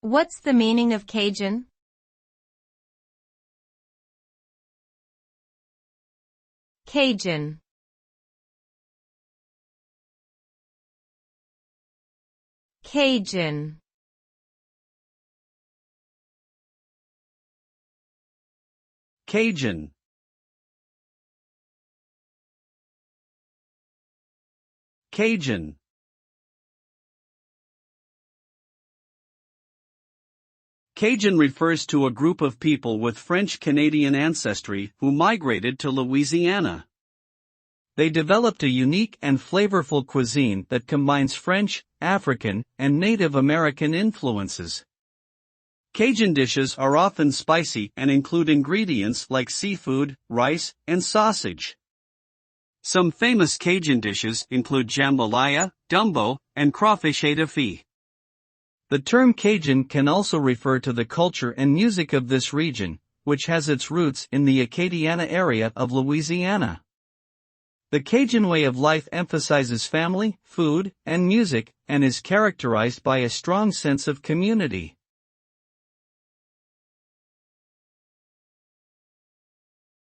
What's the meaning of Cajun? Cajun. Cajun. Cajun. Cajun. Cajun refers to a group of people with French-Canadian ancestry who migrated to Louisiana. They developed a unique and flavorful cuisine that combines French, African, and Native American influences. Cajun dishes are often spicy and include ingredients like seafood, rice, and sausage. Some famous Cajun dishes include jambalaya, gumbo, and crawfish étouffée. The term Cajun can also refer to the culture and music of this region, which has its roots in the Acadiana area of Louisiana. The Cajun way of life emphasizes family, food, and music, and is characterized by a strong sense of community.